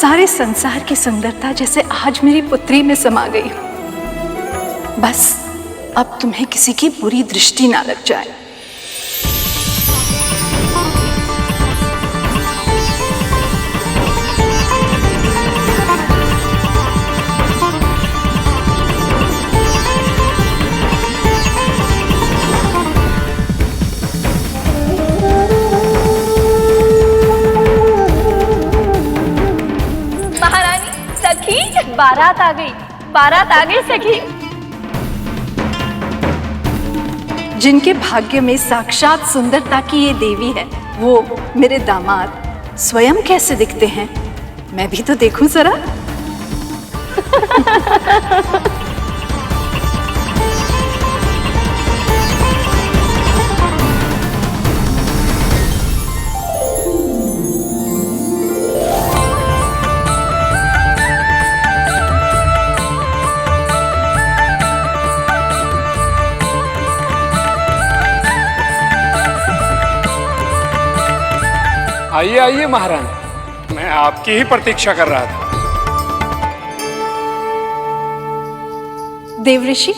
सारे संसार की सुंदरता जैसे आज मेरी पुत्री में समा गई। बस अब तुम्हें किसी की बुरी दृष्टि ना लग जाए। बारात आ गई, बारात आ गई सखी। जिनके भाग्य में साक्षात सुंदरता की ये देवी है, वो मेरे दामाद स्वयं कैसे दिखते हैं, मैं भी तो देखूं जरा। आइए आइए महारानी, मैं आपकी ही प्रतीक्षा कर रहा था। देवऋषि,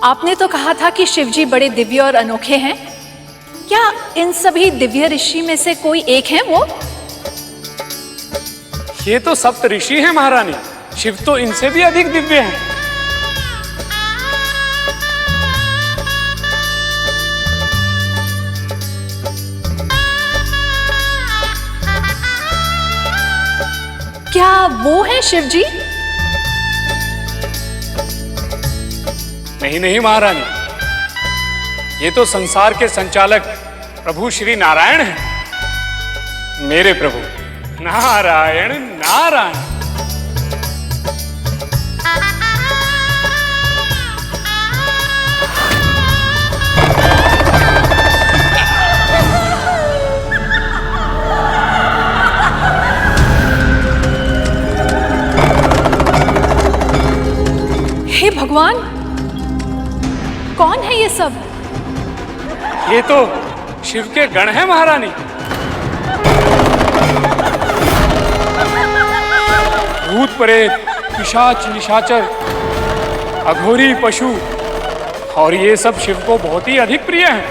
आपने तो कहा था कि शिवजी बड़े दिव्य और अनोखे हैं। क्या इन सभी दिव्य ऋषि में से कोई एक है वो? ये तो सप्त ऋषि हैं महारानी, शिव तो इनसे भी अधिक दिव्य हैं। क्या वो है शिवजी? नहीं नहीं महारानी, ये तो संसार के संचालक प्रभु श्री नारायण हैं। मेरे प्रभु नारायण नारायण। हे भगवान, कौन है ये सब? ये तो शिव के गण हैं महारानी। भूत प्रेत, पिशाच निशाचर, अघोरी पशु, और ये सब शिव को बहुत ही अधिक प्रिय हैं।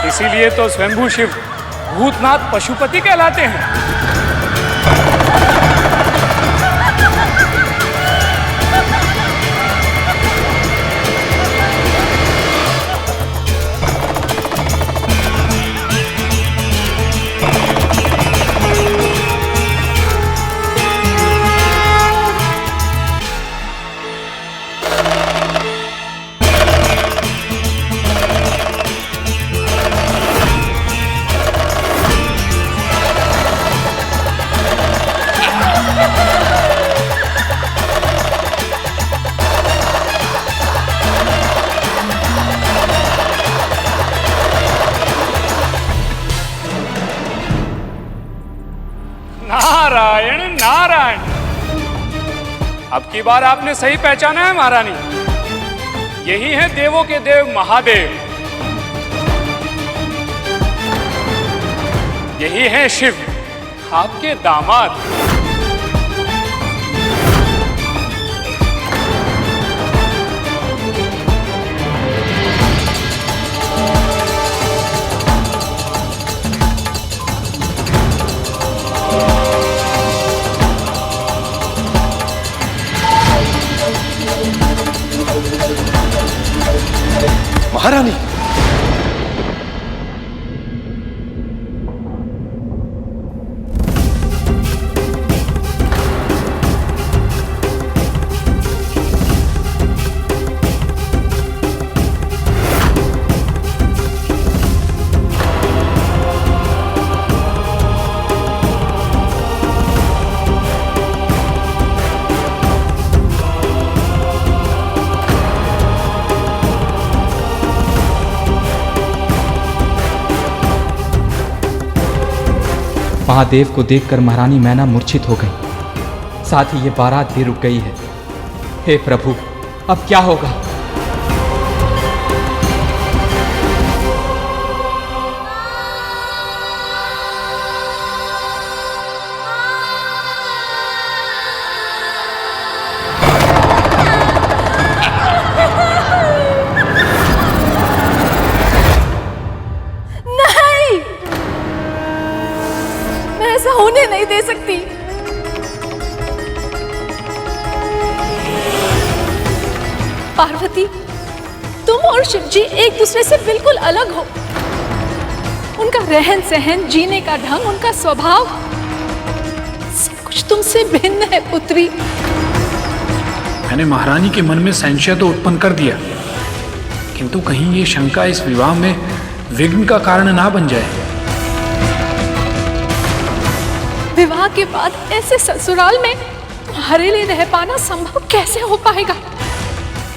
इसीलिए तो स्वयंभू शिव भूतनाथ पशुपति कहलाते हैं। नारायण नारायण। अब की बार आपने सही पहचाना है महारानी, यही है देवों के देव महादेव, यही है शिव आपके दामाद। महारानी, महादेव को देखकर महारानी मैना मूर्छित हो गई, साथ ही ये बारात भी रुक गई है। हे प्रभु, अब क्या होगा? सकती। पार्वती, तुम और शिव जी एक दूसरे से बिल्कुल अलग हो। उनका रहन सहन, जीने का ढंग, उनका स्वभाव, सब कुछ तुमसे भिन्न है पुत्री। मैंने महारानी के मन में संशय तो उत्पन्न कर दिया, किंतु कहीं ये शंका इस विवाह में विघ्न का कारण ना बन जाए। विवाह के बाद ऐसे ससुराल में तुम्हारे लिए रह पाना संभव कैसे हो पाएगा?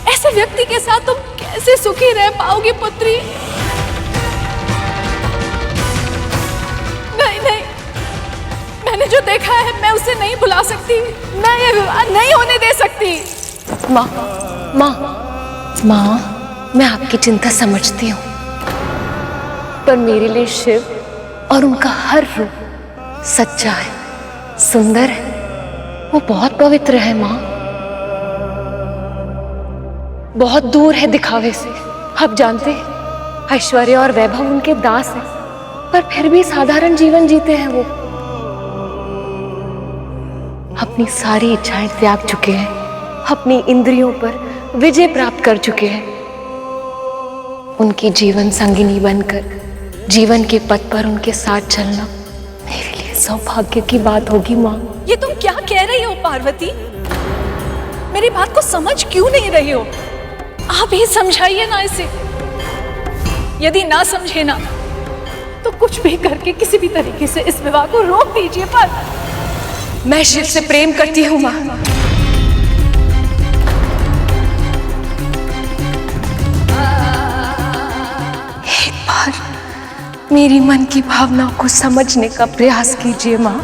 ऐसे व्यक्ति के साथ तुम कैसे सुखी रह पाओगी पुत्री? नहीं नहीं, मैंने जो देखा है मैं उसे नहीं भुला सकती। मैं ये विवाह नहीं होने दे सकती। माँ, माँ, माँ, मैं आपकी चिंता समझती हूँ, पर मेरे लिए शिव और उनका हर रूप सच्चा है, सुंदर है, वो बहुत पवित्र है माँ, बहुत दूर है दिखावे से। आप जानते हैं ऐश्वर्य और वैभव उनके दास हैं, पर फिर भी साधारण जीवन जीते हैं। वो अपनी सारी इच्छाएं त्याग चुके हैं, अपनी इंद्रियों पर विजय प्राप्त कर चुके हैं। उनकी जीवन संगिनी बनकर जीवन के पथ पर उनके साथ चलना मेरे लिए सौभाग्य की बात होगी माँ। ये तुम क्या कह रही हो पार्वती? मेरी बात को समझ क्यों नहीं रही हो? आप ही समझाइए ना इसे। यदि ना समझे ना तो कुछ भी करके किसी भी तरीके से इस विवाह को रोक दीजिए। पर मैं शिव से प्रेम करती हूँ माँ। एक बार मेरी मन की भावनाओं को समझने का प्रयास कीजिए माँ।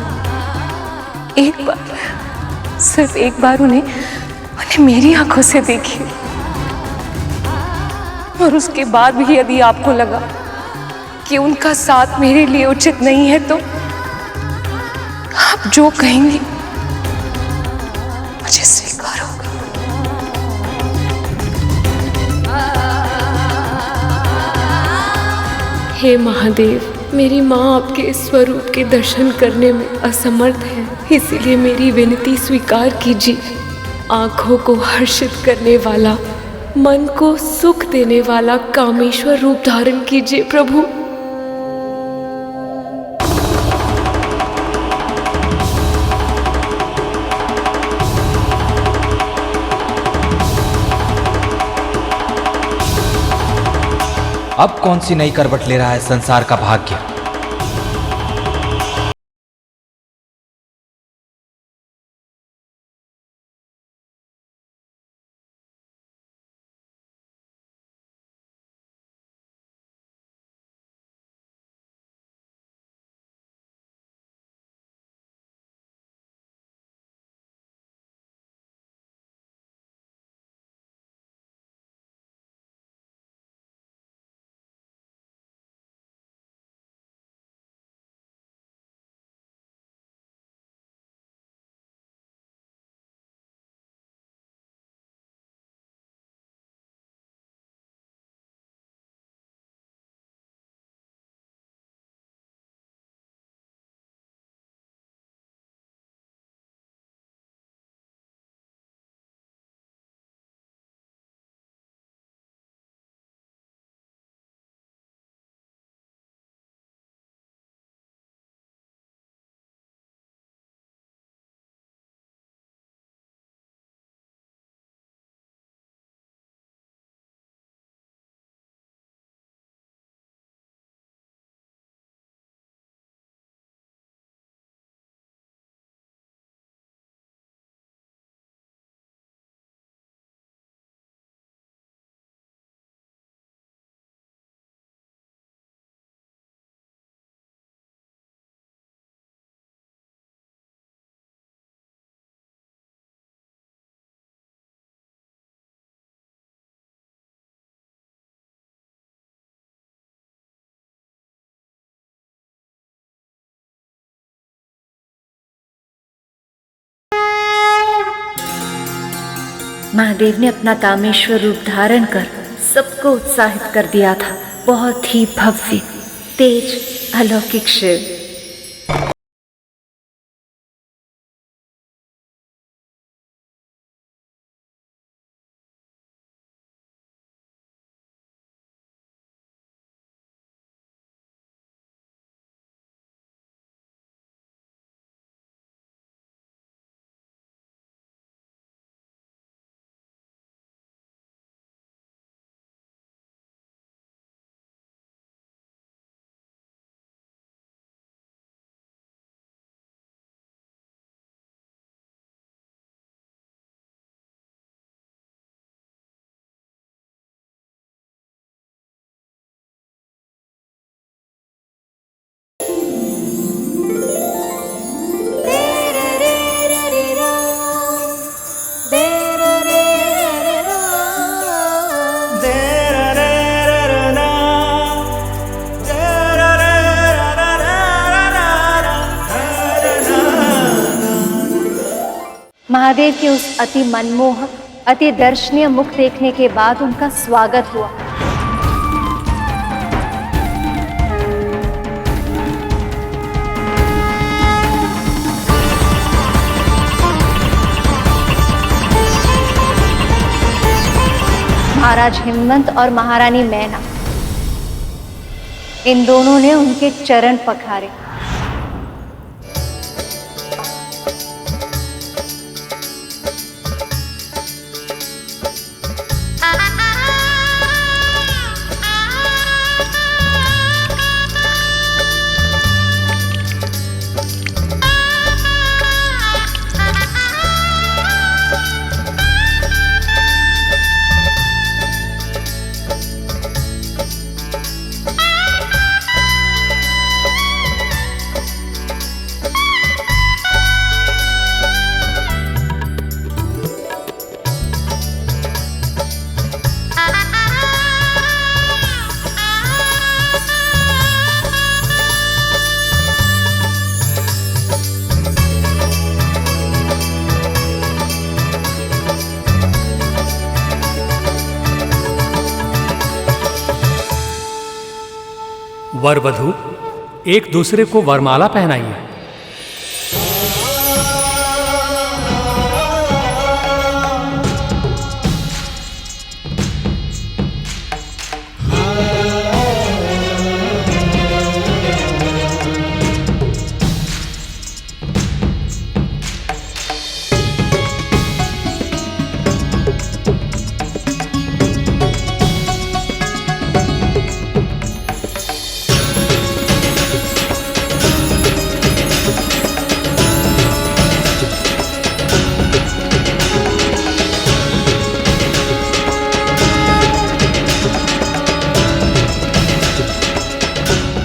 एक बार, सिर्फ एक बार उन्हें मेरी आंखों से देखिए, और उसके बाद भी यदि आपको लगा कि उनका साथ मेरे लिए उचित नहीं है तो आप जो कहेंगे मुझे स्वीकार होगा। हे महादेव, मेरी माँ आपके स्वरूप के दर्शन करने में असमर्थ है, इसीलिए मेरी विनती स्वीकार कीजिए। आंखों को हर्षित करने वाला, मन को सुख देने वाला कामेश्वर रूप धारण कीजिए प्रभु। अब कौन सी नई करवट ले रहा है संसार का भाग्य? महादेव ने अपना कामेश्वर रूप धारण कर सबको उत्साहित कर दिया था। बहुत ही भव्य, तेज, अलौकिक शिव। महादेव के उस अति मनमोहक, अति दर्शनीय मुख देखने के बाद उनका स्वागत हुआ। महाराज हिमवंत और महारानी मैना, इन दोनों ने उनके चरण पखारे। वर वधू एक दूसरे को वरमाला पहनाइए।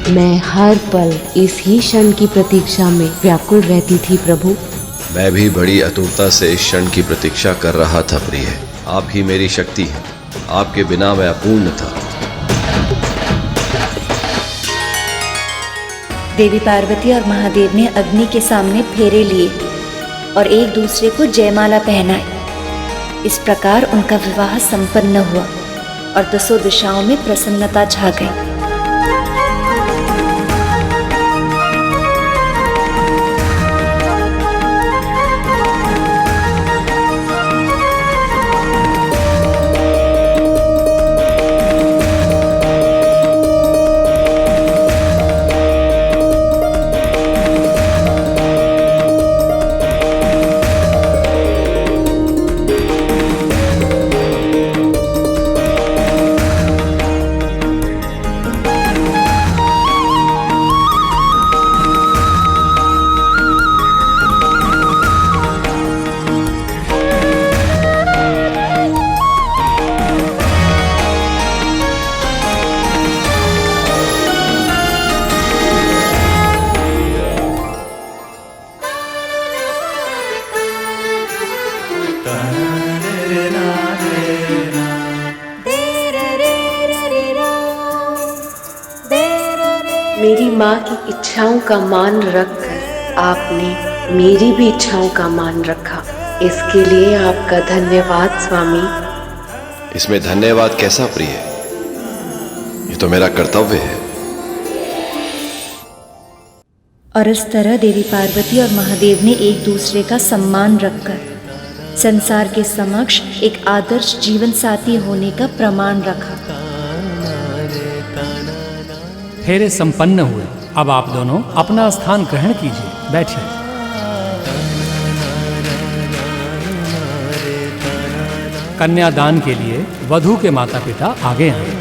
मैं हर पल इस ही क्षण की प्रतीक्षा में व्याकुल रहती थी प्रभु। मैं भी बड़ी आतुरता से इस क्षण की प्रतीक्षा कर रहा था प्रिय। आप ही मेरी शक्ति है, आपके बिना मैं अपूर्ण था। देवी पार्वती और महादेव ने अग्नि के सामने फेरे लिए और एक दूसरे को जयमाला पहनाई। इस प्रकार उनका विवाह संपन्न हुआ और दसों दिशाओं में प्रसन्नता छा गई। मेरी माँ की इच्छाओं का मान रखकर आपने मेरी भी इच्छाओं का मान रखा। इसके लिए आपका धन्यवाद स्वामी। इसमें धन्यवाद कैसा प्रिय? ये तो मेरा कर्तव्य है। और इस तरह देवी पार्वती और महादेव ने एक दूसरे का सम्मान रखकर संसार के समक्ष एक आदर्श जीवन साथी होने का प्रमाण रखा। फेरे संपन्न हुए। अब आप दोनों अपना स्थान ग्रहण कीजिए, बैठिए। कन्यादान के लिए वधू के माता पिता आगे आए।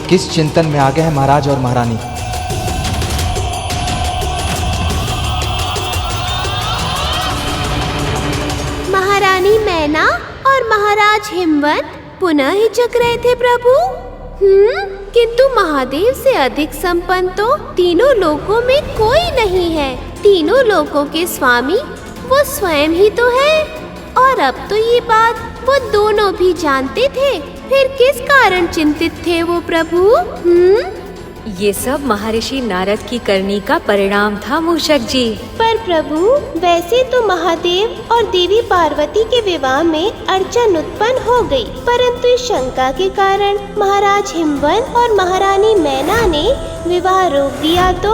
किस चिंतन में आ गए हैं महाराज और महारानी। महारानी मैना और महाराज हिमवंत पुनः हिचक रहे थे प्रभु। किंतु महादेव से अधिक संपन्न तो तीनों लोकों में कोई नहीं है। तीनों लोकों के स्वामी वो स्वयं ही तो है। और अब तो ये बात वो दोनों भी जानते थे, फिर किस कारण चिंतित थे वो प्रभु? ये सब महर्षि नारद की करनी का परिणाम था मूषक जी। पर प्रभु, वैसे तो महादेव और देवी पार्वती के विवाह में अड़चन उत्पन्न हो गई, परंतु इस शंका के कारण महाराज हिमवंत और महारानी मैना ने विवाह रोक दिया। तो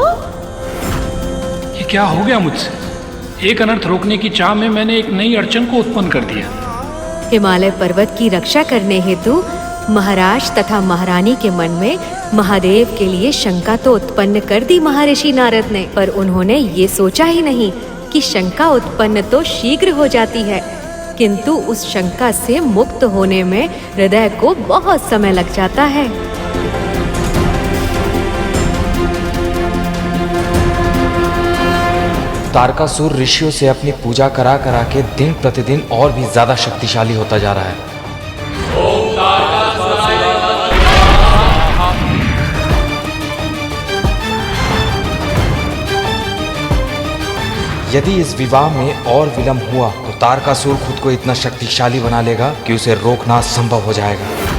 ये क्या हो गया मुझसे? एक अनर्थ रोकने की चाह में मैंने एक नई अड़चन को उत्पन्न कर दिया। हिमालय पर्वत की रक्षा करने हेतु महाराज तथा महारानी के मन में महादेव के लिए शंका तो उत्पन्न कर दी महर्षि नारद ने, पर उन्होंने ये सोचा ही नहीं कि शंका उत्पन्न तो शीघ्र हो जाती है, किंतु उस शंका से मुक्त होने में हृदय को बहुत समय लग जाता है। तारकासुर ऋषियों से अपनी पूजा करा करा के दिन प्रतिदिन और भी ज्यादा शक्तिशाली होता जा रहा है। यदि इस विवाह में और विलंब हुआ तो तारकासुर खुद को इतना शक्तिशाली बना लेगा कि उसे रोकना असंभव हो जाएगा।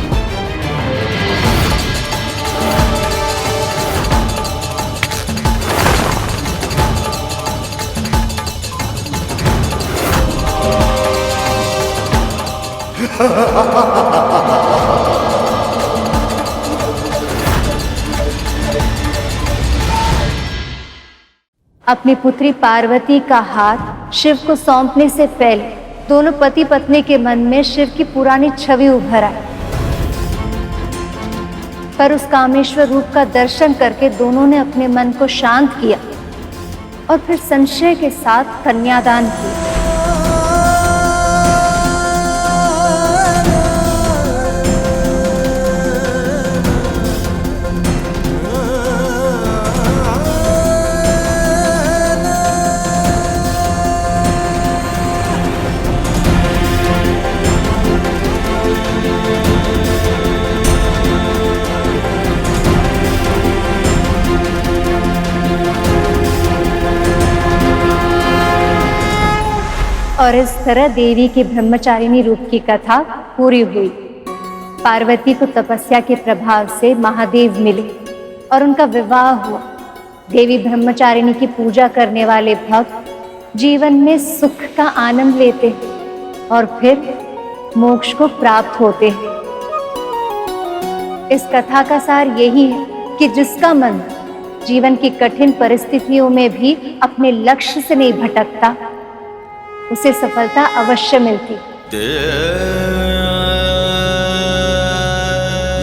अपनी पुत्री पार्वती का हाथ शिव को सौंपने से पहले दोनों पति पत्नी के मन में शिव की पुरानी छवि उभर आई, पर उस कामेश्वर रूप का दर्शन करके दोनों ने अपने मन को शांत किया और फिर संशय के साथ कन्यादान किया। और इस तरह देवी के ब्रह्मचारिणी रूप की कथा पूरी हुई। पार्वती को तपस्या के प्रभाव से महादेव मिले और उनका विवाह हुआ। देवी ब्रह्मचारिणी की पूजा करने वाले भक्त जीवन में सुख का आनंद लेते हैं और फिर मोक्ष को प्राप्त होते हैं। इस कथा का सार यही है कि जिसका मन जीवन की कठिन परिस्थितियों में भी अपने लक्ष्य से नहीं भटकता, उसे सफलता अवश्य मिलती।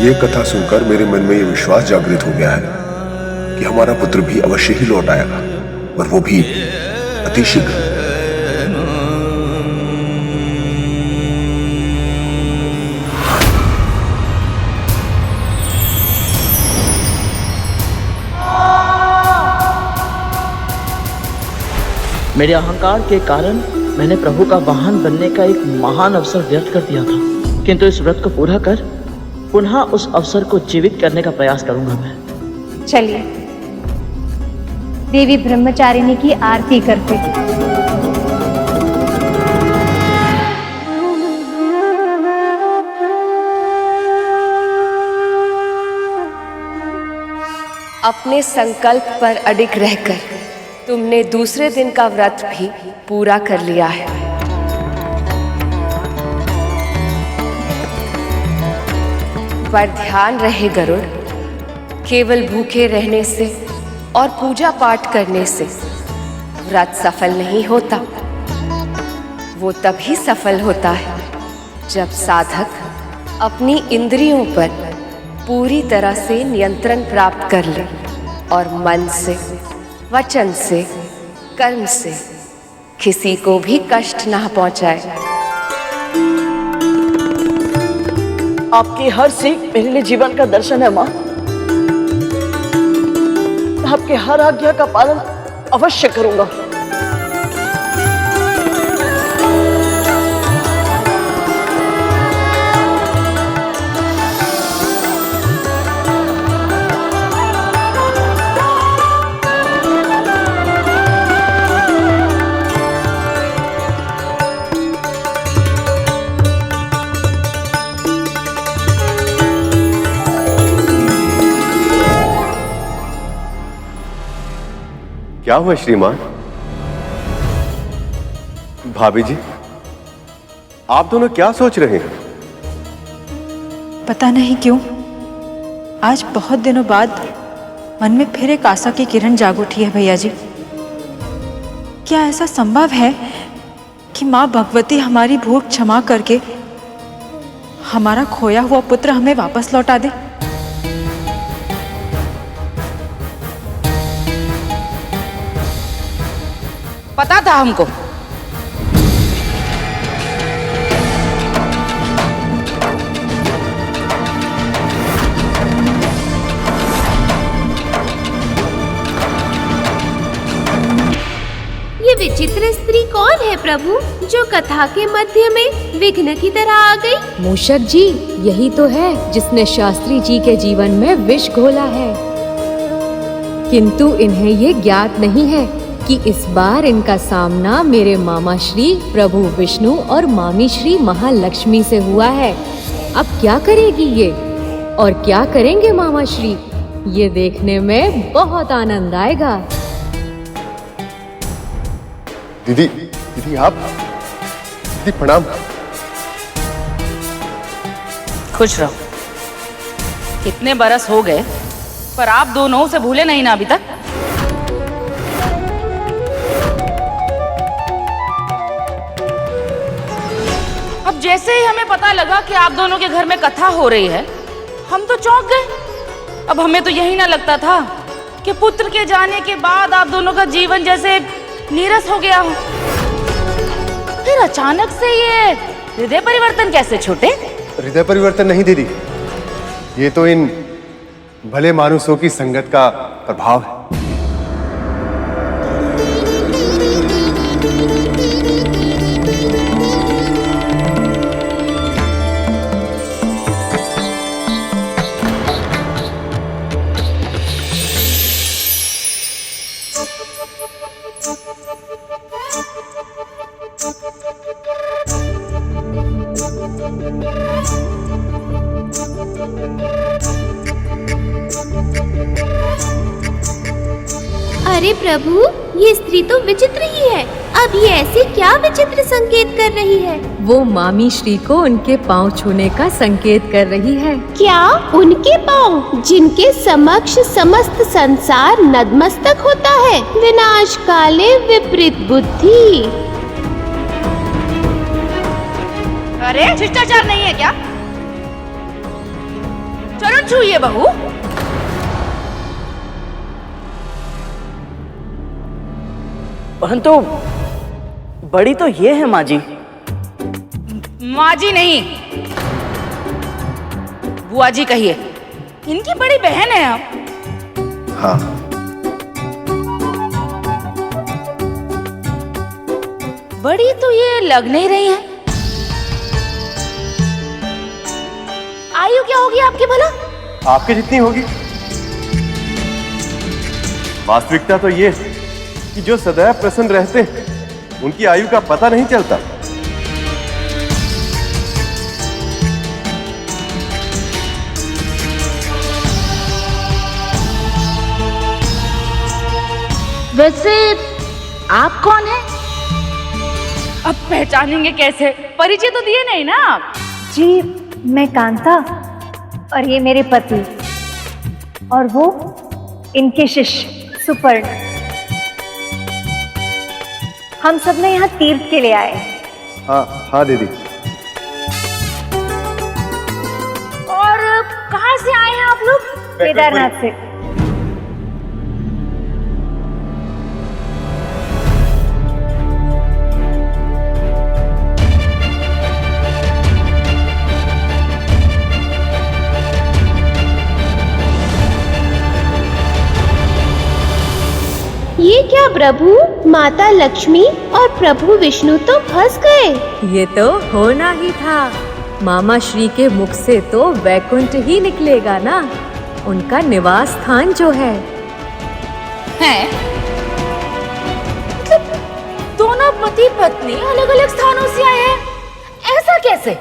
ये कथा सुनकर मेरे मन में ये विश्वास जागृत हो गया है कि हमारा पुत्र भी अवश्य ही लौट आएगा, और वो भी अतिशीघ्र। मेरे अहंकार के कारण मैंने प्रभु का वाहन बनने का एक महान अवसर व्यर्थ कर दिया था, किंतु इस व्रत को पूरा कर पुनः उस अवसर को जीवित करने का प्रयास करूंगा मैं। चलिए देवी ब्रह्मचारिणी की आरती करते हैं। अपने संकल्प पर अडिग रहकर तुमने दूसरे दिन का व्रत भी पूरा कर लिया है। पर ध्यान रहे गरुड़, केवल भूखे रहने से और पूजा पाठ करने से व्रत सफल नहीं होता। वो तभी सफल होता है जब साधक अपनी इंद्रियों पर पूरी तरह से नियंत्रण प्राप्त कर ले और मन से, वचन से, कर्म से किसी को भी कष्ट ना पहुंचाए। आपकी हर सीख मेरे लिए जीवन का दर्शन है माँ। आपके हर आज्ञा का पालन अवश्य करूंगा। क्या हुआ श्रीमान? भाभी जी, आप दोनों क्या सोच रहे हैं? पता नहीं क्यों आज बहुत दिनों बाद मन में फिर एक आशा की किरण जाग उठी है भैया जी। क्या ऐसा संभव है कि माँ भगवती हमारी भूख क्षमा करके हमारा खोया हुआ पुत्र हमें वापस लौटा दे? पता था हमको। ये विचित्र स्त्री कौन है प्रभु, जो कथा के मध्य में विघ्न की तरह आ गई? मूषक जी यही तो है जिसने शास्त्री जी के जीवन में विष घोला है, किंतु इन्हें ये ज्ञात नहीं है कि इस बार इनका सामना मेरे मामा श्री प्रभु विष्णु और मामी श्री महालक्ष्मी से हुआ है। अब क्या करेगी ये और क्या करेंगे मामा श्री, ये देखने में बहुत आनंद आएगा। दीदी, दीदी आप, दीदी प्रणाम। खुश रहो। कितने बरस हो गए पर आप दोनों से भूले नहीं ना अभी तक। अब जैसे ही हमें पता लगा कि आप दोनों के घर में कथा हो रही है, हम तो चौंक गए। अब हमें तो यही ना लगता था कि पुत्र के जाने के बाद आप दोनों का जीवन जैसे नीरस हो गया हो। फिर अचानक से ये हृदय परिवर्तन कैसे छूटे? हृदय परिवर्तन नहीं दीदी, ये तो इन भले मानुषों की संगत का प्रभाव है। अरे प्रभु, ये स्त्री तो विचित्र ही है। अब ये ऐसे क्या विचित्र संकेत कर रही है? वो मामी श्री को उनके पांव छूने का संकेत कर रही है। क्या उनके पांव, जिनके समक्ष समस्त संसार नतमस्तक होता है? विनाश काले विपरीत बुद्धि। अरे शिष्टाचार नहीं है क्या? चरण छूइए बहू। परंतु बड़ी तो ये है माँ जी। माँ जी नहीं, बुआ जी कहिए। इनकी बड़ी बहन है आप। हाँ। बड़ी तो ये लग नहीं रही है। आयु क्या होगी आपकी भला? आपके जितनी होगी। वास्तविकता तो ये कि जो सदैव प्रसन्न रहते हैं उनकी आयु का पता नहीं चलता। वैसे आप कौन हैं? अब पहचानेंगे कैसे? परिचय तो दिए नहीं ना आप। जी, मैं कांता और ये मेरे पति और वो इनके शिष्य सुपर्ण। हम सब ने यहाँ तीर्थ के लिए आए। हाँ हाँ दीदी। और कहाँ से आए हैं आप लोग? केदारनाथ से। प्रभु, माता लक्ष्मी और प्रभु विष्णु तो फंस गए। ये तो होना ही था। मामा श्री के मुख से तो वैकुंठ ही निकलेगा ना, उनका निवास स्थान जो है। दोनों पति पत्नी अलग अलग स्थानों से आए हैं, ऐसा कैसे?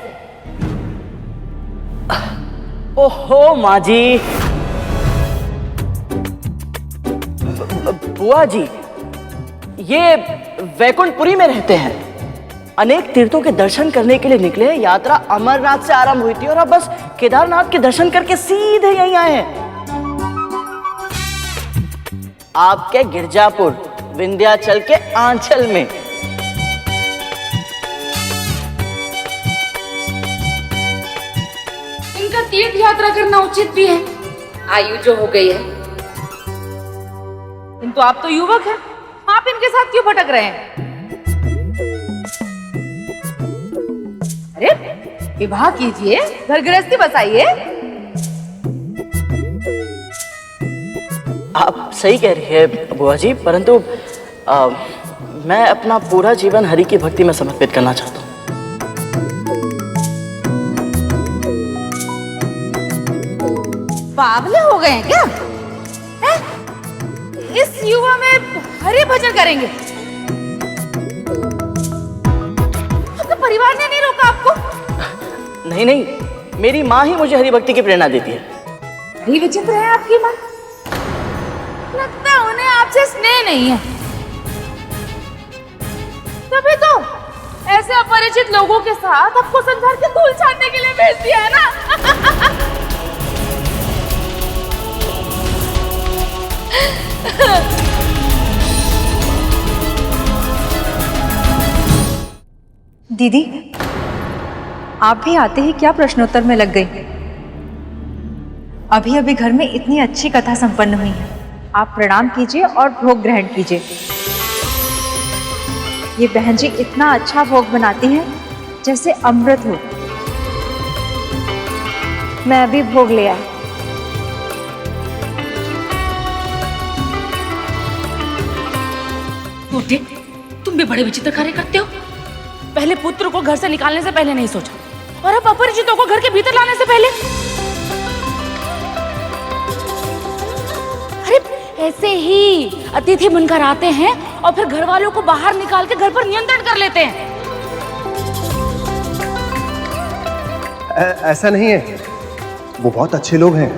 ओहो माँ जी, बुआ जी, ये वैकुंठपुरी में रहते हैं। अनेक तीर्थों के दर्शन करने के लिए निकले। यात्रा अमरनाथ से आरंभ हुई थी और अब बस केदारनाथ के दर्शन करके सीधे यहीं आए हैं। आपके गिरजापुर विंध्याचल के आंचल में। इनका तीर्थ यात्रा करना उचित भी है, आयु जो हो गई है। किंतु आप तो युवक हैं, आप इनके साथ क्यों भटक रहे हैं? अरे विवाह कीजिए, घर गृहस्थी बसाइए। आप सही कह रही है बुआ जी, परंतु मैं अपना पूरा जीवन हरि की भक्ति में समर्पित करना चाहता हूँ। पागल हो गए हैं क्या? इस युवा में हरि भजन करेंगे? आपके परिवार ने नहीं रोका आपको? नहीं नहीं, मेरी माँ ही मुझे हरि भक्ति की प्रेरणा देती है। बड़ी विचित्र है आपकी माँ, लगता है उन्हें आपसे स्नेह नहीं है। तभी तो ऐसे अपरिचित लोगों के साथ आपको संसार के धूल छानने के लिए भेज दिया है ना। दीदी, आप भी आते ही क्या प्रश्नोत्तर में लग गई? अभी अभी घर में इतनी अच्छी कथा संपन्न हुई है। आप प्रणाम कीजिए और भोग ग्रहण कीजिए। ये बहन जी इतना अच्छा भोग बनाती हैं जैसे अमृत हो। मैं अभी भोग ले आई। टूटे, तुम भी बड़े विचित्र कार्य करते हो। पहले पुत्र को घर से निकालने से पहले नहीं सोचा, और अब अपरिचितों को घर के भीतर लाने से पहले। अरे ऐसे ही अतिथि बनकर आते हैं और फिर घर वालों को बाहर निकाल के घर पर नियंत्रण कर लेते हैं। ऐसा नहीं है, वो बहुत अच्छे लोग हैं,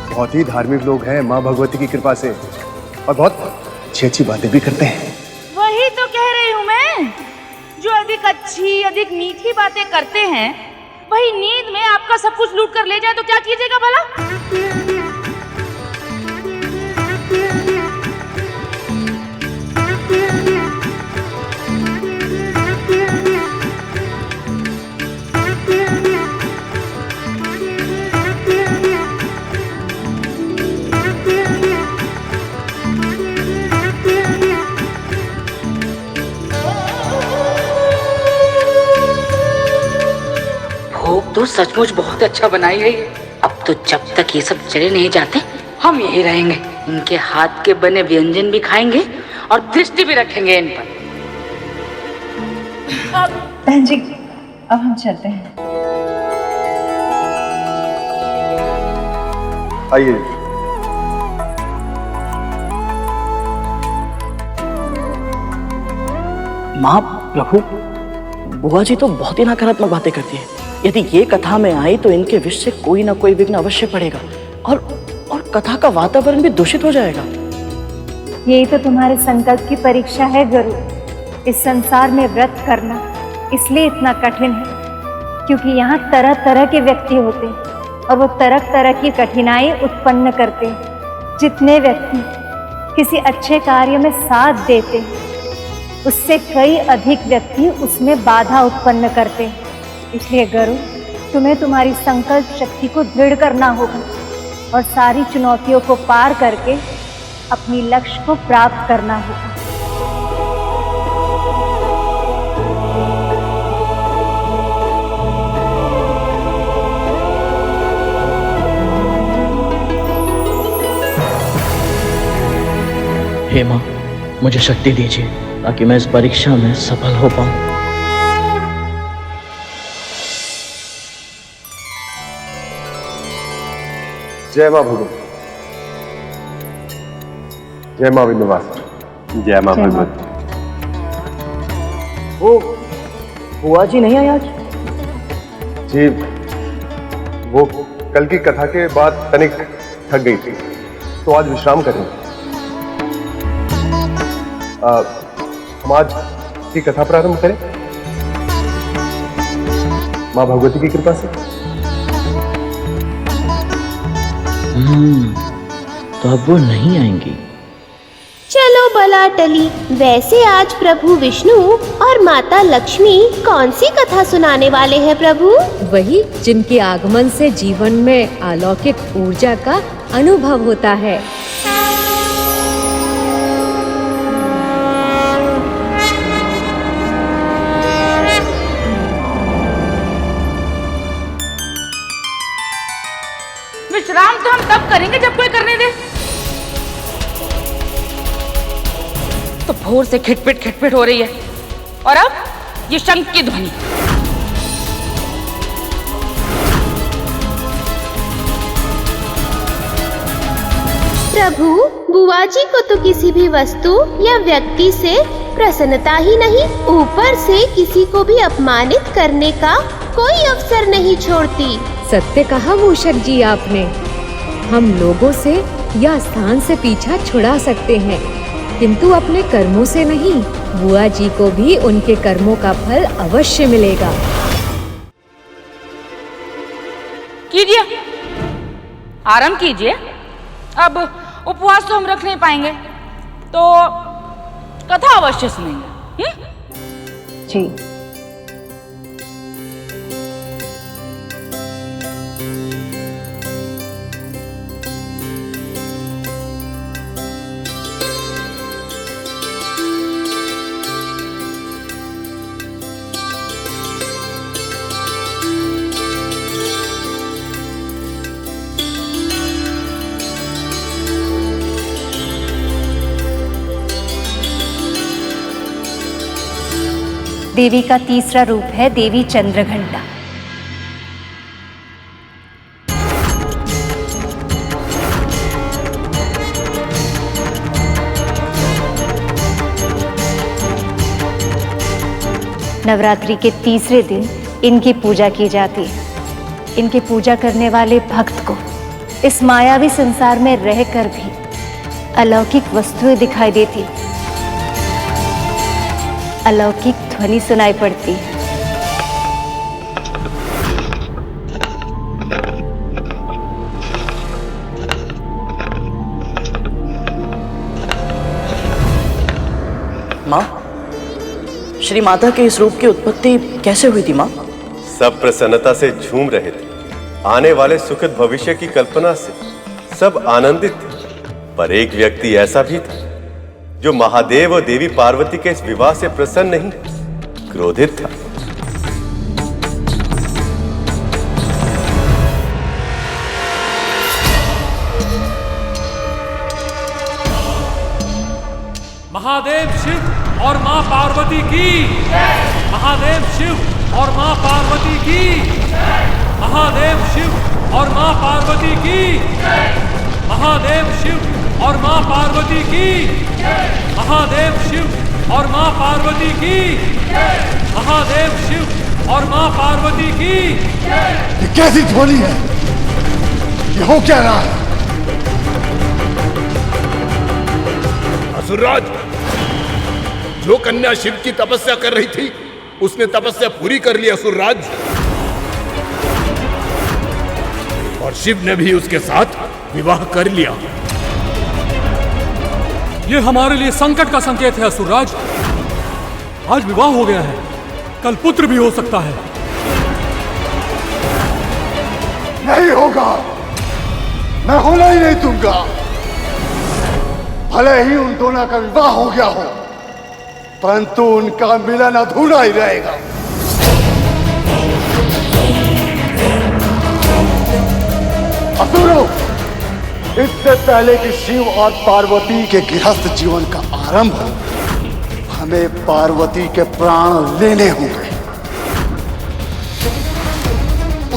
बहुत ही धार्मिक लोग हैं माँ भगवती की कृपा से, और बहुत अच्छी अच्छी बातें भी करते हैं। वही तो कह रही हूँ मैं, जो अधिक अच्छी अधिक मीठी बातें करते हैं, वही नींद में आपका सब कुछ लूट कर ले जाए तो क्या कीजिएगा भला? भोग तो सचमुच बहुत अच्छा बनाई है। अब तो जब तक ये सब चले नहीं जाते, हम यही रहेंगे। इनके हाथ के बने व्यंजन भी खाएंगे और दृष्टि भी रखेंगे इन पर। बहन जी, अब हम चलते हैं। आइए। माँ, प्रभु, बुआ जी तो बहुत ही नकारात्मक बातें करती है। यदि ये कथा में आई तो इनके विष से कोई ना कोई विघ्न अवश्य पड़ेगा, और कथा का वातावरण भी दूषित हो जाएगा। यही तो तुम्हारे संकल्प की परीक्षा है गुरु। इस संसार में व्रत करना इसलिए इतना कठिन है क्योंकि यहाँ तरह तरह के व्यक्ति होते हैं और वो तरह तरह की कठिनाई उत्पन्न करते हैं। जितने व्यक्ति किसी अच्छे कार्य में साथ देते हैं, उससे कई अधिक व्यक्ति उसमें बाधा उत्पन्न करते हैं। इसलिए गुरु, तुम्हें तुम्हारी संकल्प शक्ति को दृढ़ करना होगा और सारी चुनौतियों को पार करके अपनी लक्ष्य को प्राप्त करना होगा। हे माँ, मुझे शक्ति दीजिए ताकि मैं इस परीक्षा में सफल हो पाऊं। जय माँ भगवती, जय माँ विंध्यवासिनी, जय माँ भगवती। वो बुआ जी नहीं आई आज? जी, वो कल की कथा के बाद तनिक थक गई थी, तो आज विश्राम कर रही थी। हम आज की कथा प्रारंभ करें माँ भगवती की कृपा से। तो अब वो नहीं आएंगी। चलो बला टली। वैसे आज प्रभु विष्णु और माता लक्ष्मी कौन सी कथा सुनाने वाले हैं प्रभु? वही जिनके आगमन से जीवन में अलौकिक ऊर्जा का अनुभव होता है। विश्राम तो हम तब करेंगे जब कोई करने दे। तो भोर से खिटपिट हो रही है और अब ये शंख की ध्वनि। प्रभु, बुआ जी को तो किसी भी वस्तु या व्यक्ति से प्रसन्नता ही नहीं, ऊपर से किसी को भी अपमानित करने का कोई अवसर नहीं छोड़ती। सत्य कहा मूषक जी आपने। हम लोगों से या स्थान से पीछा छुड़ा सकते हैं, किंतु अपने कर्मों से नहीं। बुआ जी को भी उनके कर्मों का फल अवश्य मिलेगा। कीजिए, आराम कीजिए। अब उपवास तो हम रख नहीं पाएंगे, तो कथा अवश्य सुनेंगे। जी। देवी का तीसरा रूप है देवी चंद्रघंटा। नवरात्रि के तीसरे दिन इनकी पूजा की जाती है। इनकी पूजा करने वाले भक्त को इस मायावी संसार में रहकर भी अलौकिक वस्तुएं दिखाई देती, अलौकिक ध्वनि सुनाई पड़ती है। माँ, श्री माता के इस रूप की उत्पत्ति कैसे हुई थी माँ? सब प्रसन्नता से झूम रहे थे, आने वाले सुखद भविष्य की कल्पना से सब आनंदित थे। पर एक व्यक्ति ऐसा भी था जो महादेव और देवी पार्वती के इस विवाह से प्रसन्न नहीं, क्रोधित था। महादेव शिव और मां पार्वती की, महादेव शिव और मां पार्वती की, महादेव शिव और मां पार्वती की, महादेव शिव और मां पार्वती की, महादेव शिव और मां पार्वती की, महादेव शिव और मां पार्वती की। ये कैसी ध्वनि है? ये हो क्या रहा है? असुरराज, जो कन्या शिव की तपस्या कर रही थी उसने तपस्या पूरी कर ली असुरराज, और शिव ने भी उसके साथ विवाह कर लिया। ये हमारे लिए संकट का संकेत है असुरराज। आज विवाह हो गया है, कल पुत्र भी हो सकता है। नहीं होगा, मैं होना ही नहीं दूंगा। भले ही उन दोनों का विवाह हो गया हो, परंतु उनका मिलन अधूरा ही रहेगा। असुरों, इससे पहले कि शिव और पार्वती के गृहस्थ जीवन का आरंभ हो, हमें पार्वती के प्राण लेने होंगे।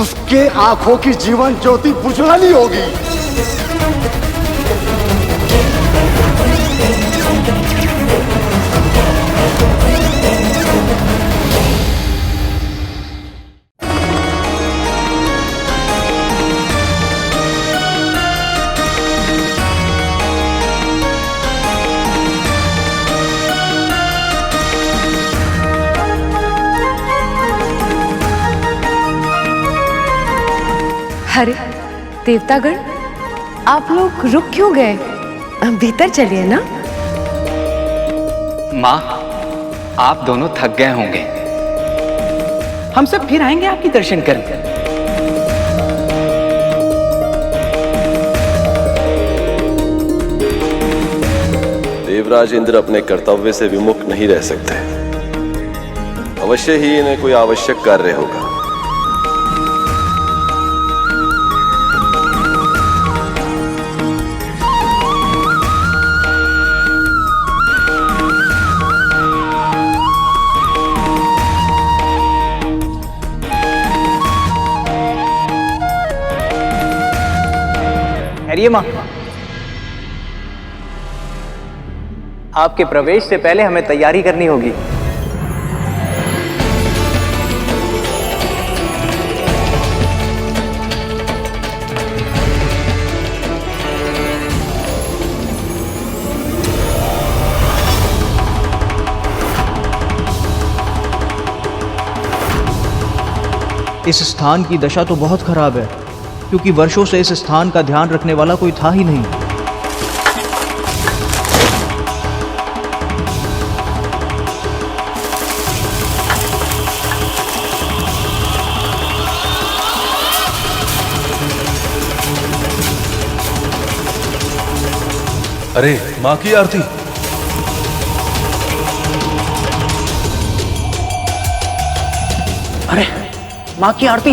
उसके आंखों की जीवन ज्योति बुझानी होगी। अरे देवतागण, आप लोग रुक क्यों गए? भीतर चलिए ना। माँ, आप दोनों थक गए होंगे, हम सब फिर आएंगे आपके दर्शन करने। देवराज इंद्र अपने कर्तव्य से विमुख नहीं रह सकते। अवश्य ही इन्हें कोई आवश्यक कार्य होगा। अरे माँ, आपके प्रवेश से पहले हमें तैयारी करनी होगी। इस स्थान की दशा तो बहुत खराब है, क्योंकि वर्षों से इस स्थान का ध्यान रखने वाला कोई था ही नहीं। अरे माँ की आरती। अरे माँ की आरती।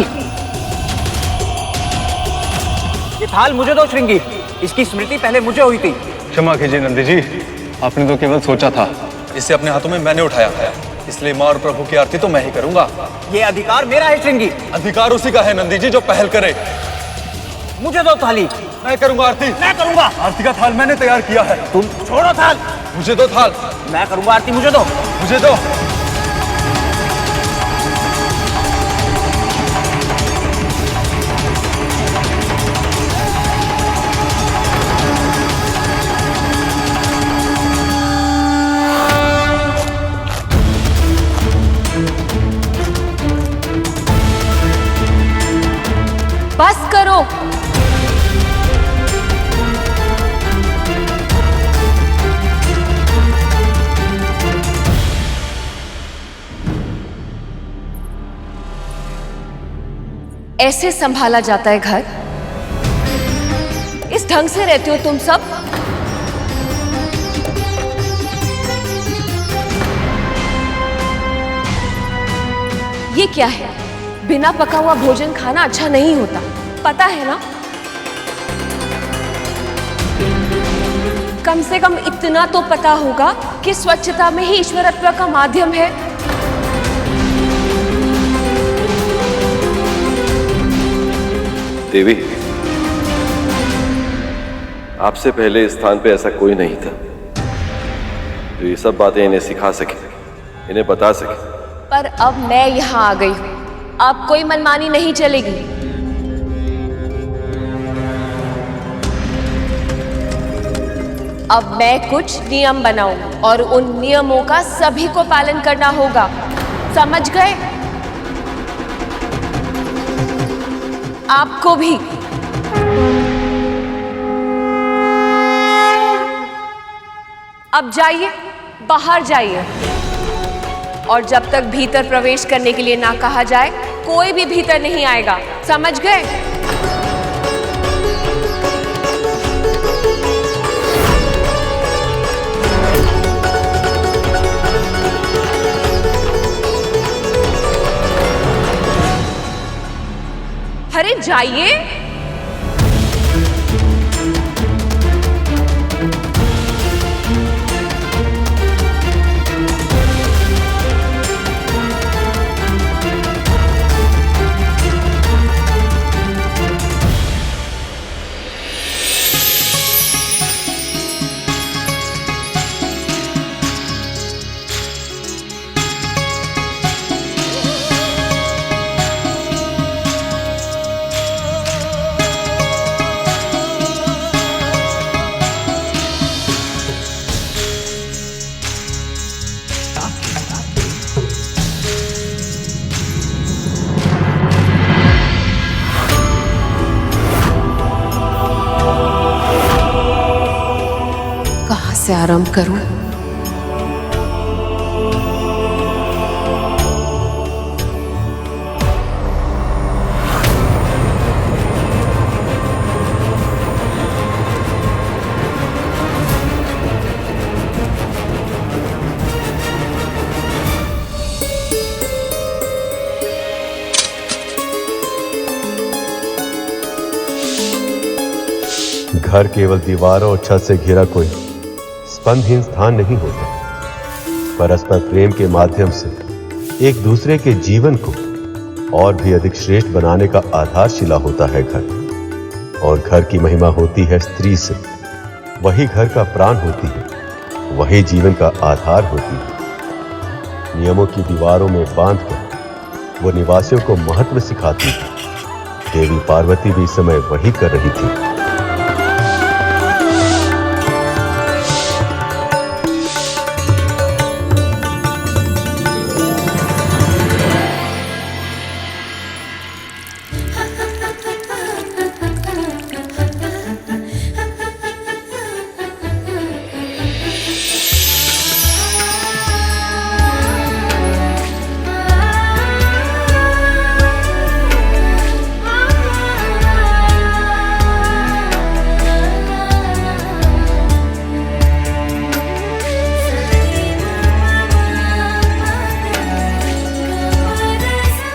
ये थाल मुझे दो श्रृंगी, इसकी स्मृति पहले मुझे हुई थी। क्षमा कीजिए नंदी जी, आपने तो केवल सोचा था, इसे अपने हाथों में मैंने उठाया, इसलिए माँ और प्रभु की आरती तो मैं ही करूंगा। ये अधिकार मेरा है श्रृंगी। अधिकार उसी का है नंदी जी जो पहल करे। मुझे दो थाली। मैं करूंगा आरती। मैं करूंगा। आरती का थाल मैंने तैयार किया है। तुम छोड़ो थाल। मुझे दो थाल। मैं करूंगा आरती, मुझे दो। मुझे दो। बस करो। ऐसे संभाला जाता है घर? इस ढंग से रहते हो तुम सब? ये क्या है? बिना पका हुआ भोजन खाना अच्छा नहीं होता, पता है ना? कम से कम इतना तो पता होगा कि स्वच्छता में ही ईश्वरत्व का माध्यम है। देवी, आपसे पहले इस स्थान पे ऐसा कोई नहीं था जो ये सब बातें इन्हें सिखा सके, इन्हें बता सके। पर अब मैं यहाँ आ गई हूँ, अब कोई मनमानी नहीं चलेगी। अब मैं कुछ नियम बनाऊं और उन नियमों का सभी को पालन करना होगा, समझ गए? आपको भी। अब जाइए, बाहर जाइए, और जब तक भीतर प्रवेश करने के लिए ना कहा जाए कोई भी भीतर नहीं आएगा, समझ गए? अरे जाइए। से आरंभ करूं? घर केवल दीवारों और छत से घिरा कोई स्पंदहीन स्थान नहीं होता। परस्पर प्रेम के माध्यम से एक दूसरे के जीवन को और भी अधिक श्रेष्ठ बनाने का आधारशिला होता है घर। और घर की महिमा होती है स्त्री से। वही घर का प्राण होती है, वही जीवन का आधार होती है। नियमों की दीवारों में बांधकर वो निवासियों को महत्व सिखाती है। देवी पार्वती भी इस समय वही कर रही थी।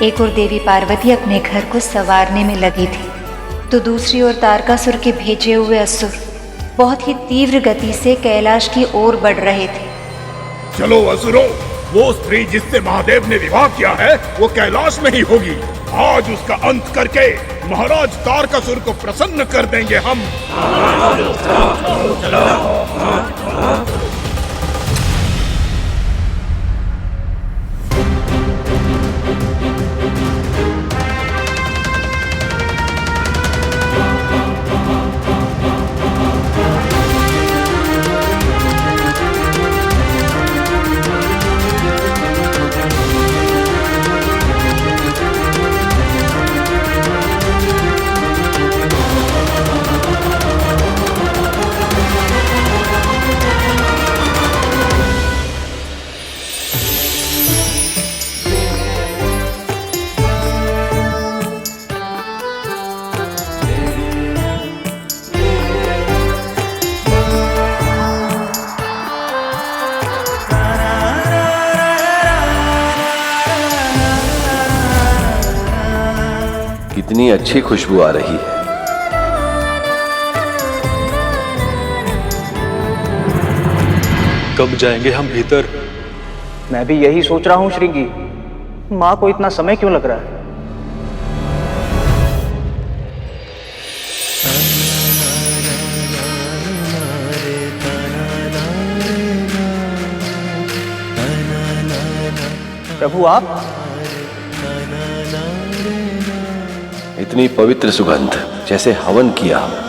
एक और देवी पार्वती अपने घर को संवारने में लगी थी, तो दूसरी ओर तारकासुर के भेजे हुए असुर बहुत ही तीव्र गति से कैलाश की ओर बढ़ रहे थे। चलो असुरों, वो स्त्री जिससे महादेव ने विवाह किया है वो कैलाश में ही होगी। आज उसका अंत करके महाराज तारकासुर को प्रसन्न कर देंगे हम। कितनी अच्छी खुशबू आ रही है। कब जाएंगे हम भीतर? मैं भी यही सोच रहा हूँ श्रृंगी। माँ को इतना समय क्यों लग रहा है? प्रभु आप? इतनी पवित्र सुगंध, जैसे हवन किया हो।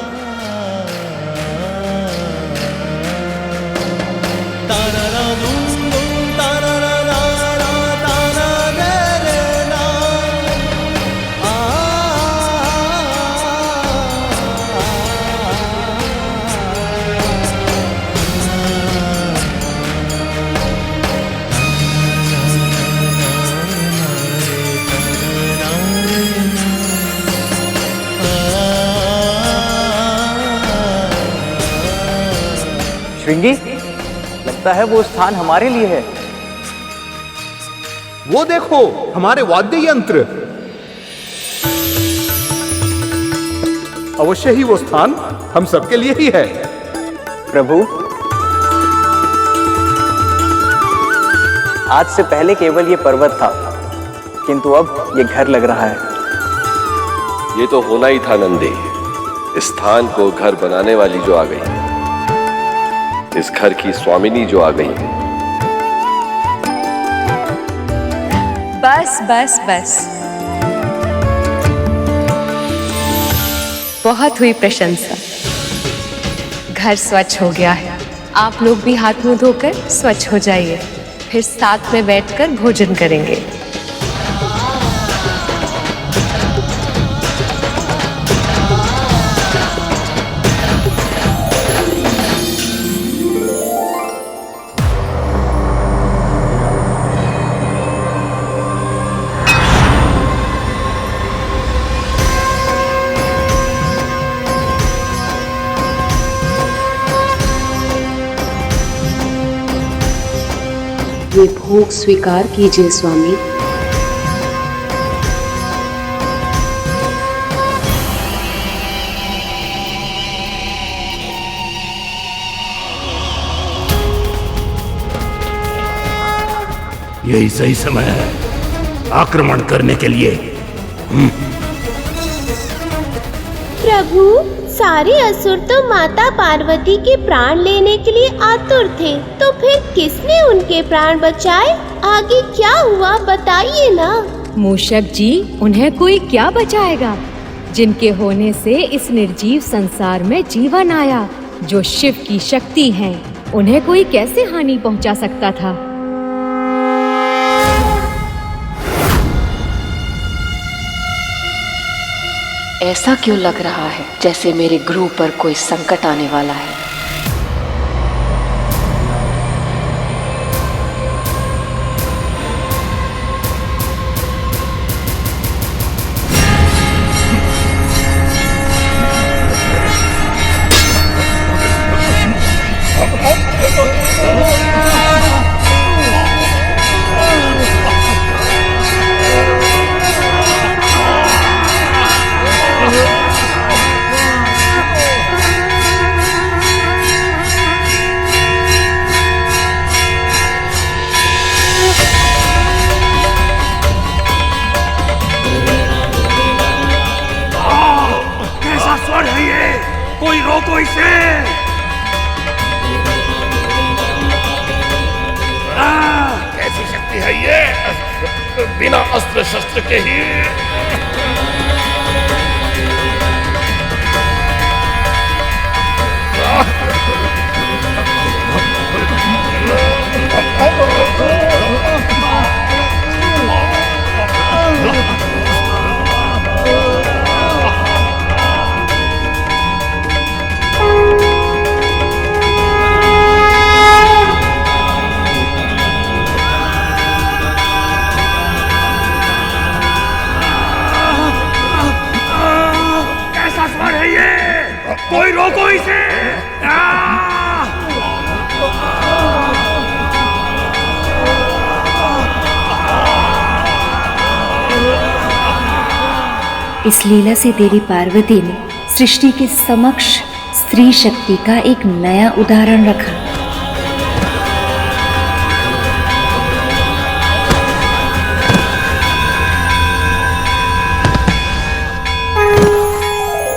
श्रृंगी, लगता है वो स्थान हमारे लिए है। वो देखो, हमारे वाद्य यंत्र। अवश्य ही वो स्थान हम सबके लिए ही है। प्रभु, आज से पहले केवल ये पर्वत था, किंतु अब ये घर लग रहा है। ये तो होना ही था नंदी। इस स्थान को घर बनाने वाली जो आ गई, इस घर की स्वामिनी जो आ गई। बस बस बस, बहुत हुई प्रशंसा। घर स्वच्छ हो गया है। आप लोग भी हाथ मुंह धोकर स्वच्छ हो जाइए, फिर साथ में बैठकर भोजन करेंगे। ये भोग स्वीकार कीजिए स्वामी। यही सही समय है आक्रमण करने के लिए। प्रभु, सारे असुर तो माता पार्वती के प्राण लेने के लिए आतुर थे, तो फिर किसने उनके प्राण बचाए? आगे क्या हुआ बताइए ना। मूषक जी, उन्हें कोई क्या बचाएगा जिनके होने से इस निर्जीव संसार में जीवन आया। जो शिव की शक्ति है, उन्हें कोई कैसे हानि पहुंचा सकता था? ऐसा क्यों लग रहा है जैसे मेरे गुरु पर कोई संकट आने वाला है? कोई रोको इसे। कैसी शक्ति है ये, बिना अस्त्र शस्त्र के ही। कोई रोको इसे। इस लीला से देवी पार्वती ने सृष्टि के समक्ष स्त्री शक्ति का एक नया उदाहरण रखा।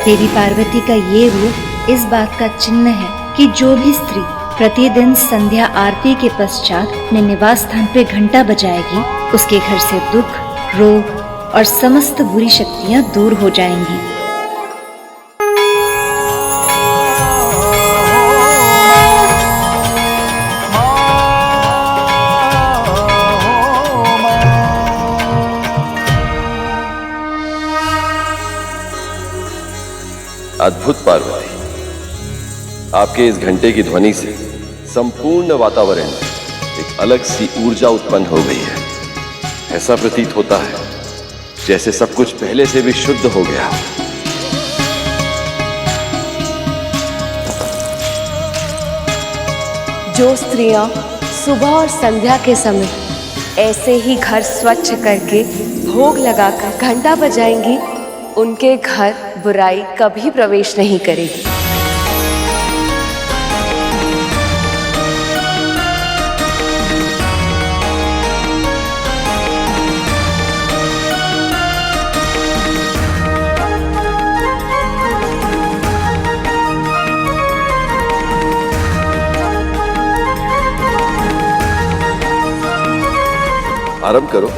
देवी पार्वती का ये रूप इस बात का चिन्ह है कि जो भी स्त्री प्रतिदिन संध्या आरती के पश्चात अपने निवास स्थान पे घंटा बजाएगी, उसके घर से दुख, रोग और समस्त बुरी शक्तियां दूर हो जाएंगी। अद्भुत पार्वती, आपके इस घंटे की ध्वनि से संपूर्ण वातावरण में एक अलग सी ऊर्जा उत्पन्न हो गई है। ऐसा प्रतीत होता है जैसे सब कुछ पहले से भी शुद्ध हो गया। जो स्त्रियां सुबह और संध्या के समय ऐसे ही घर स्वच्छ करके भोग लगाकर घंटा बजाएंगी, उनके घर बुराई कभी प्रवेश नहीं करेगी। आरंभ करो।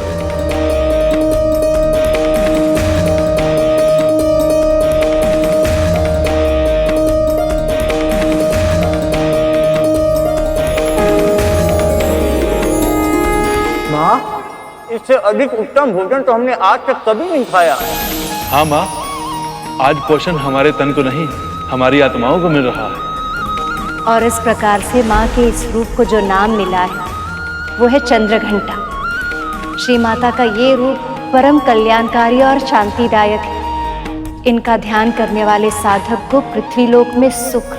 इससे अधिक उत्तम भोजन तो हमने आज तक कभी नहीं खाया। हाँ माँ, आज पोषण हमारे तन को नहीं, हमारी आत्माओं को मिल रहा है। और इस प्रकार से माँ के इस रूप को जो नाम मिला है वो है चंद्रघंटा। श्री माता का ये रूप परम कल्याणकारी और शांतिदायक है। इनका ध्यान करने वाले साधक को पृथ्वी लोक में सुख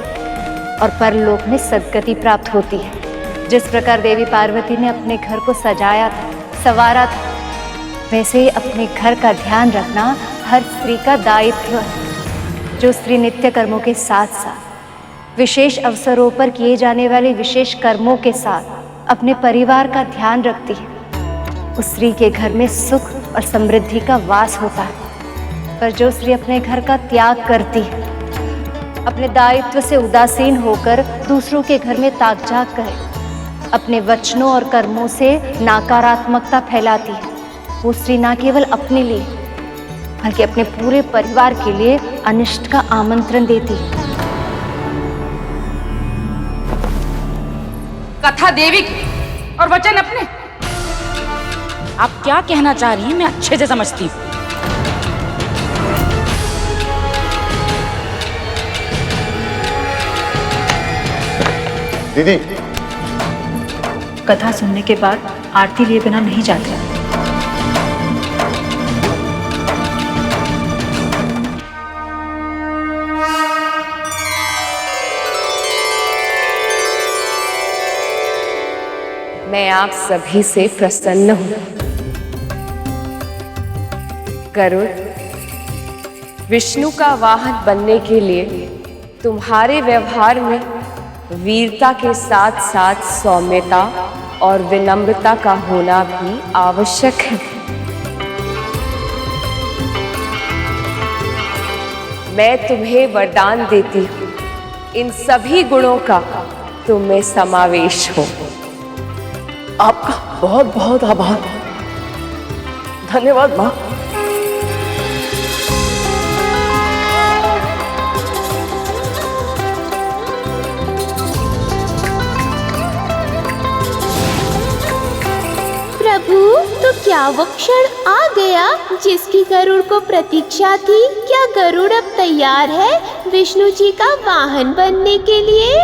और परलोक में सद्गति प्राप्त होती है। जिस प्रकार देवी पार्वती ने अपने घर को सजाया था, संवारा था, वैसे ही अपने घर का ध्यान रखना हर स्त्री का दायित्व है। जो स्त्री नित्य कर्मों के साथ साथ विशेष अवसरों पर किए जाने वाले विशेष कर्मों के साथ अपने परिवार का ध्यान रखती है, उस स्त्री के घर में सुख और समृद्धि का वास होता है। पर जो स्त्री अपने घर का त्याग करती है, अपने दायित्व से उदासीन होकर दूसरों के घर में ताक झाक करे, अपने वचनों और कर्मों से नकारात्मकता फैलाती है, वो स्त्री न केवल अपने लिए बल्कि अपने पूरे परिवार के लिए अनिष्ट का आमंत्रण देती है। कथा देवी की और वचन अपने। आप क्या कहना चाह रही हैं मैं अच्छे से समझती हूँ। दीदी, कथा सुनने के बाद आरती लिए बिना नहीं जाते। मैं आप सभी से प्रसन्न हूं। गरुड़, विष्णु का वाहन बनने के लिए तुम्हारे व्यवहार में वीरता के साथ साथ सौम्यता और विनम्रता का होना भी आवश्यक है। मैं तुम्हें वरदान देती हूँ, इन सभी गुणों का तुम में समावेश हो। आपका बहुत बहुत आभार। धन्यवाद माँ। प्रभु, तो क्या वो क्षण आ गया जिसकी गरुड़ को प्रतीक्षा थी? क्या गरुड़ अब तैयार है विष्णु जी का वाहन बनने के लिए?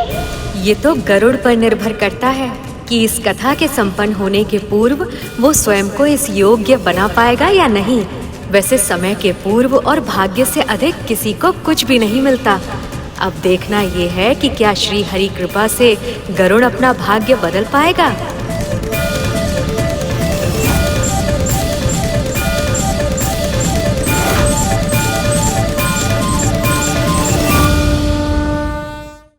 ये तो गरुड़ पर निर्भर करता है कि इस कथा के संपन्न होने के पूर्व वो स्वयं को इस योग्य बना पाएगा या नहीं। वैसे समय के पूर्व और भाग्य से अधिक किसी को कुछ भी नहीं मिलता। अब देखना ये है कि क्या श्री हरि कृपा से गरुड़ अपना भाग्य बदल पाएगा।